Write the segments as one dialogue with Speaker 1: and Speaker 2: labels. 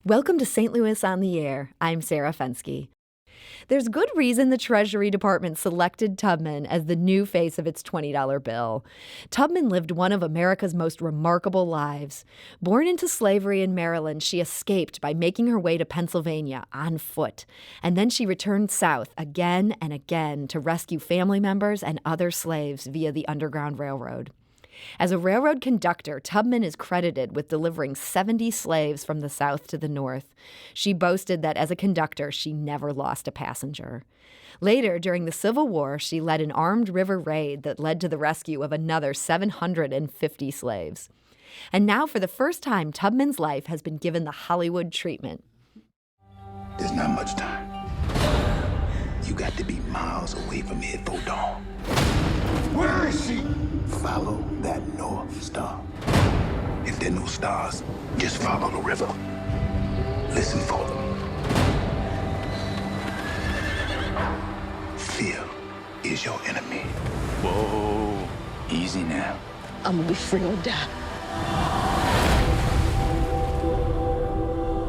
Speaker 1: Welcome to St. Louis on the Air. I'm Sarah Fenske. There's good reason the Treasury Department selected Tubman as the new face of its $20 bill. Tubman lived one of America's most remarkable lives. Born into slavery in Maryland, she escaped by making her way to Pennsylvania on foot. And then she returned south again and again to rescue family members and other slaves via the Underground Railroad. As a railroad conductor, Tubman is credited with delivering 70 slaves from the South to the North. She boasted that as a conductor, she never lost a passenger. Later, during the Civil War, she led an armed river raid that led to the rescue of another 750 slaves. And now, for the first time, Tubman's life has been given the Hollywood treatment.
Speaker 2: There's not much time. You got to be miles away from here before dawn. Where is she? Follow that North Star. If there are no stars, just follow the river. Listen for them. Fear is your enemy. Whoa, easy now.
Speaker 3: I'm gonna be free or die.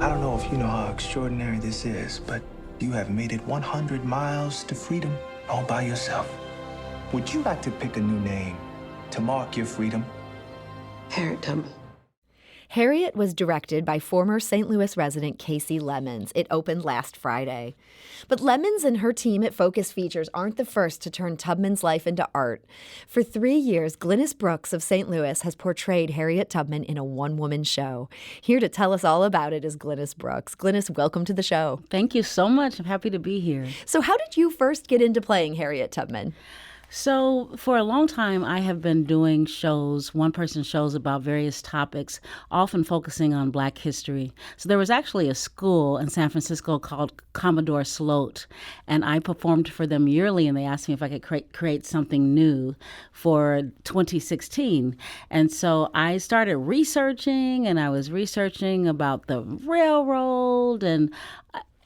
Speaker 2: I don't know if you know how extraordinary this is, but you have made it 100 miles to freedom all by yourself. Would you like to pick a new name to mark your freedom?
Speaker 3: Harriet Tubman.
Speaker 1: Harriet was directed by former St. Louis resident Casey Lemons. It opened last Friday. But Lemons and her team at Focus Features aren't the first to turn Tubman's life into art. For 3 years, Glynis Brooks of St. Louis has portrayed Harriet Tubman in a one-woman show. Here to tell us all about it is Glynis Brooks. Glynis, welcome to the show.
Speaker 4: Thank you so much. I'm happy to be here.
Speaker 1: So how did you first get into playing Harriet Tubman?
Speaker 4: So for a long time, I have been doing shows, one-person shows about various topics, often focusing on Black history. So there was actually a school in San Francisco called Commodore Sloat, and I performed for them yearly, and they asked me if I could create something new for 2016. And so I started researching, and I was researching about the railroad, and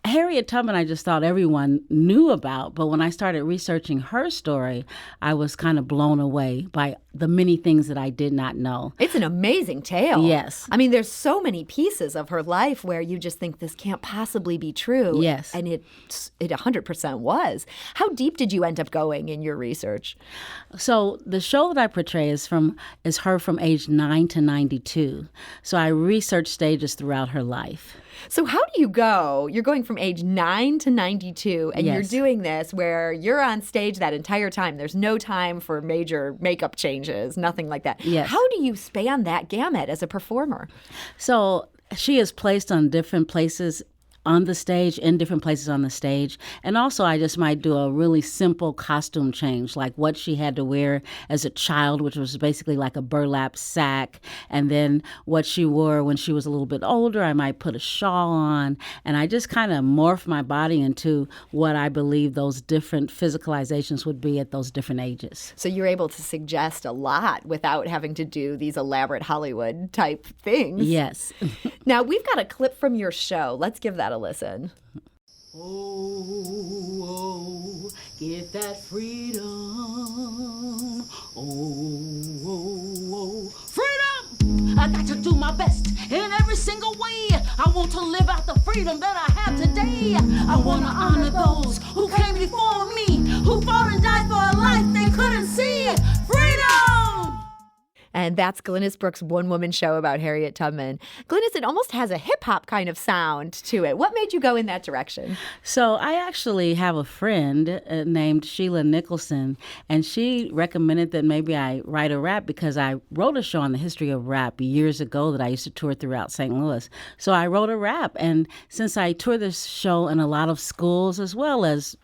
Speaker 4: Harriet Tubman, I just thought everyone knew about, but when I started researching her story, I was kind of blown away by the many things that I did not know.
Speaker 1: It's an amazing tale.
Speaker 4: Yes.
Speaker 1: I mean, there's so many pieces of her life where you just think this can't possibly be true.
Speaker 4: Yes.
Speaker 1: And it 100% was. How deep did you end up going in your research?
Speaker 4: So the show that I portray is her from age 9 to 92. So I researched stages throughout her life.
Speaker 1: So how do you go? You're going from age 9 to 92, and
Speaker 4: Yes.
Speaker 1: You're doing this where you're on stage that entire time. There's no time for major makeup changes, nothing like that.
Speaker 4: Yes.
Speaker 1: How do you span that gamut as a performer?
Speaker 4: So she is placed on different places on the stage, in different places on the stage. And also I just might do a really simple costume change, like what she had to wear as a child, which was basically like a burlap sack. And then what she wore when she was a little bit older, I might put a shawl on. And I just kind of morph my body into what I believe those different physicalizations would be at those different ages.
Speaker 1: So you're able to suggest a lot without having to do these elaborate Hollywood type things.
Speaker 4: Yes.
Speaker 1: Now, we've got a clip from your show. Let's give that a listen.
Speaker 3: Oh, get that freedom. Freedom! I got to do my best in every single way. I want to live out the freedom that I have today. I want to honor those who came before me, who fought and died for a life they couldn't see. Freedom!
Speaker 1: And that's Glynis Brooks' one-woman show about Harriet Tubman. Glynis, it almost has a hip-hop kind of sound to it. What made you go in that direction?
Speaker 4: So I actually have a friend named Sheila Nicholson, and she recommended that maybe I write a rap because I wrote a show on the history of rap years ago that I used to tour throughout St. Louis. So I wrote a rap, and since I tour this show in a lot of schools as well as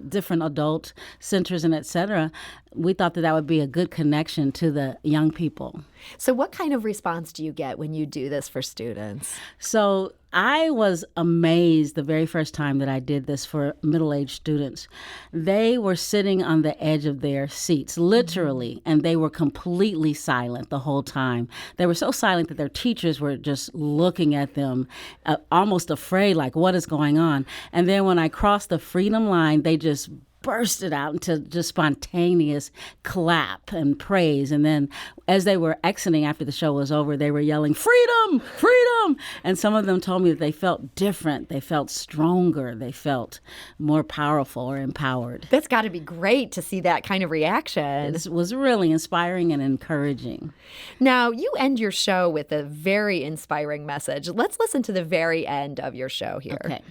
Speaker 4: different adult centers and et cetera, we thought that would be a good connection to the young people.
Speaker 1: So what kind of response do you get when you do this for students?
Speaker 4: So I was amazed the very first time that I did this for middle-aged students. They were sitting on the edge of their seats, literally, and they were completely silent the whole time. They were so silent that their teachers were just looking at them, almost afraid, like, what is going on? And then when I crossed the freedom line, they just bursted out into just spontaneous clap and praise. And then as they were exiting after the show was over, they were yelling, "Freedom! Freedom!" And some of them told me that they felt different. They felt stronger. They felt more powerful or empowered.
Speaker 1: That's got to be great to see that kind of reaction.
Speaker 4: It was really inspiring and encouraging.
Speaker 1: Now, you end your show with a very inspiring message. Let's listen to the very end of your show here.
Speaker 4: Okay.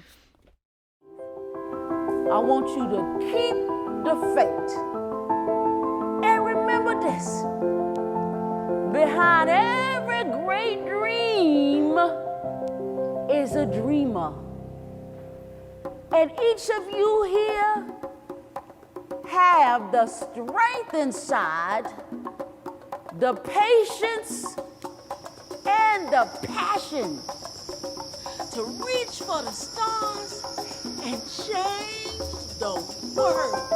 Speaker 3: I want you to keep the faith. And remember this. Behind every great dream is a dreamer. And each of you here have the strength inside, the patience, and the passion to reach for the stars and change the world.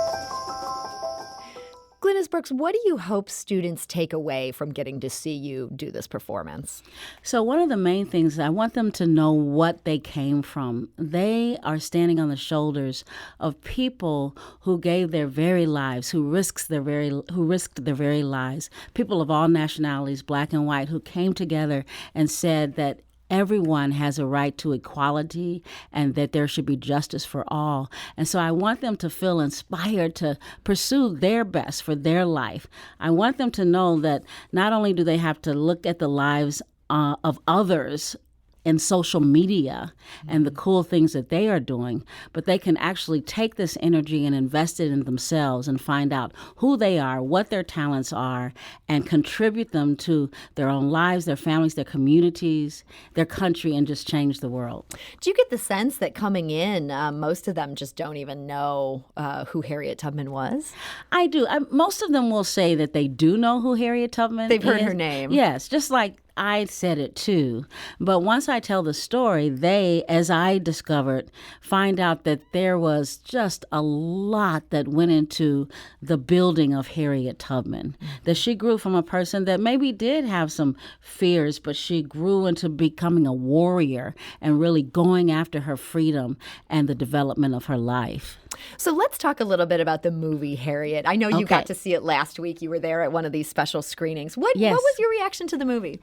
Speaker 1: Glynis Brooks, what do you hope students take away from getting to see you do this performance?
Speaker 4: So one of the main things, I want them to know what they came from. They are standing on the shoulders of people who gave their very lives, who risked their very lives, people of all nationalities, black and white, who came together and said that everyone has a right to equality and that there should be justice for all. And so I want them to feel inspired to pursue their best for their life. I want them to know that not only do they have to look at the lives of others in social media and the cool things that they are doing, but they can actually take this energy and invest it in themselves and find out who they are, what their talents are, and contribute them to their own lives, their families, their communities, their country, and just change the world.
Speaker 1: Do you get the sense that coming in, most of them just don't even know who Harriet Tubman was?
Speaker 4: I do. Most of them will say that they do know who Harriet Tubman is.
Speaker 1: They've heard her name.
Speaker 4: Yes, just like I said it too. But once I tell the story, they, as I discovered, find out that there was just a lot that went into the building of Harriet Tubman. That she grew from a person that maybe did have some fears, but she grew into becoming a warrior and really going after her freedom and the development of her life.
Speaker 1: So let's talk a little bit about the movie Harriet. I know you got to see it last week. You were there at one of these special screenings. What was your reaction to the movie?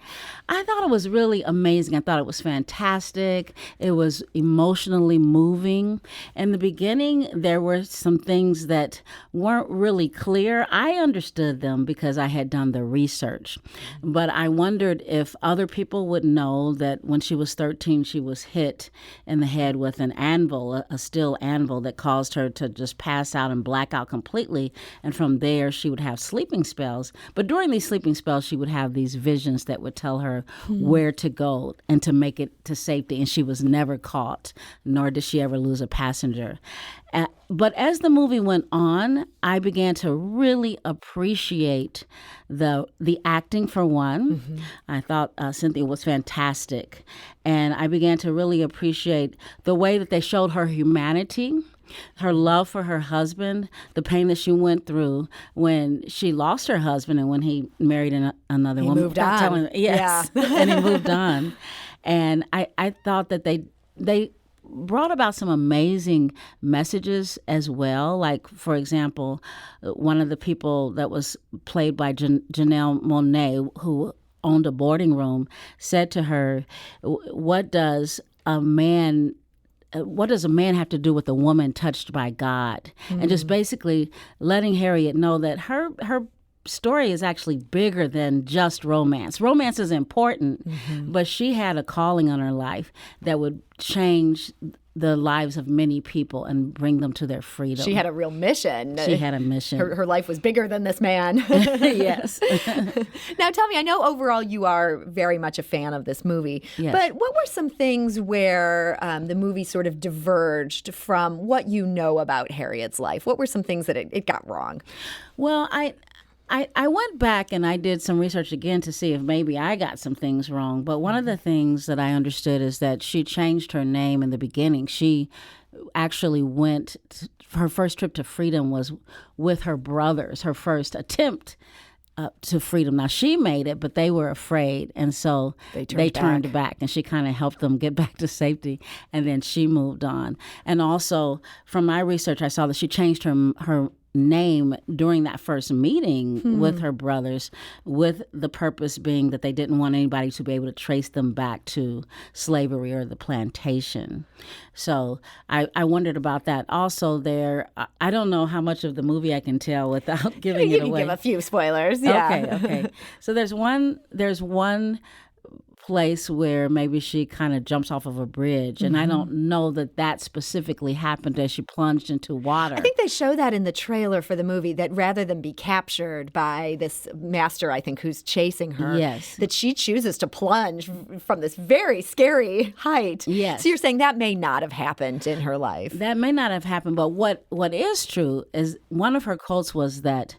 Speaker 4: I thought it was really amazing. I thought it was fantastic. It was emotionally moving. In the beginning, there were some things that weren't really clear. I understood them because I had done the research. But I wondered if other people would know that when she was 13, she was hit in the head with an anvil, a steel anvil that caused her to just pass out and black out completely. And from there, she would have sleeping spells. But during these sleeping spells, she would have these visions that would tell her where to go and to make it to safety. And she was never caught, nor did she ever lose a passenger. But as the movie went on, I began to really appreciate the acting, for one. Mm-hmm. I thought Cynthia was fantastic. And I began to really appreciate the way that they showed her humanity, her love for her husband, the pain that she went through when she lost her husband and when he married another woman.
Speaker 1: He moved on.
Speaker 4: Yes, yeah. And he moved on. And I thought that they brought about some amazing messages as well. Like, for example, one of the people that was played by Janelle Monáe, who owned a boarding room, said to her, what does a man have to do with a woman touched by God? Mm-hmm. And just basically letting Harriet know that her story is actually bigger than just romance. Romance is important, but she had a calling on her life that would change the lives of many people and bring them to their freedom.
Speaker 1: She had a real mission.
Speaker 4: She had a mission.
Speaker 1: Her life was bigger than this man.
Speaker 4: Yes.
Speaker 1: Now tell me, I know overall you are very much a fan of this movie,
Speaker 4: yes.
Speaker 1: But what were some things where the movie sort of diverged from what you know about Harriet's life? What were some things that it got wrong?
Speaker 4: Well, I went back and I did some research again to see if maybe I got some things wrong. But one of the things that I understood is that she changed her name in the beginning. She actually her first trip to freedom was with her brothers, her first attempt to freedom. Now, she made it, but they were afraid, and so they turned back, and she kind of helped them get back to safety, and then she moved on. And also, from my research, I saw that she changed her name during that first meeting with her brothers, with the purpose being that they didn't want anybody to be able to trace them back to slavery or the plantation. So I wondered about that. Also there, I don't know how much of the movie I can tell without giving it away.
Speaker 1: You can give a few spoilers, yeah.
Speaker 4: Okay. So there's one place where maybe she kind of jumps off of a bridge, and I don't know that specifically happened as she plunged into water.
Speaker 1: I think they show that in the trailer for the movie, that rather than be captured by this master, I think, who's chasing her, that she chooses to plunge from this very scary height.
Speaker 4: Yes.
Speaker 1: So you're saying that may not have happened in her life.
Speaker 4: That may not have happened, but what is true is one of her quotes was that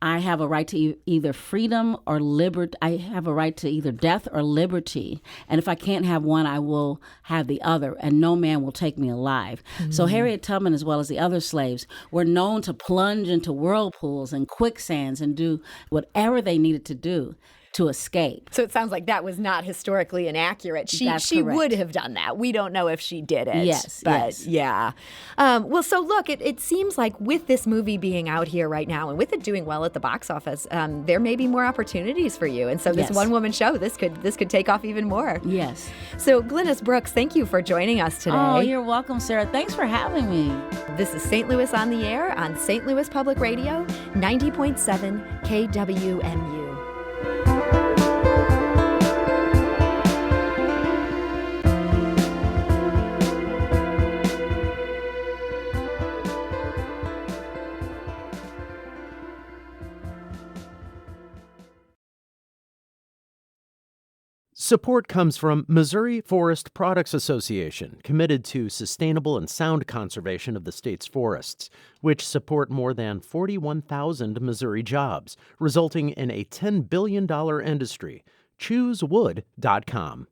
Speaker 4: I have a right to either freedom or liberty. I have a right to either death or liberty. And if I can't have one, I will have the other, and no man will take me alive. So Harriet Tubman, as well as the other slaves, were known to plunge into whirlpools and quicksands and do whatever they needed to do to escape.
Speaker 1: So it sounds like that was not historically inaccurate. She would have done that. We don't know if she did it.
Speaker 4: Yes,
Speaker 1: but yeah. Well, so look, it seems like with this movie being out here right now and with it doing well at the box office, there may be more opportunities for you. And so this one-woman show, this could take off even more.
Speaker 4: Yes.
Speaker 1: So Glynis Brooks, thank you for joining us today.
Speaker 4: Oh, you're welcome, Sarah. Thanks for having me.
Speaker 1: This is St. Louis on the Air on St. Louis Public Radio, 90.7 KWMU.
Speaker 5: Support comes from Missouri Forest Products Association, committed to sustainable and sound conservation of the state's forests, which support more than 41,000 Missouri jobs, resulting in a $10 billion industry. ChooseWood.com.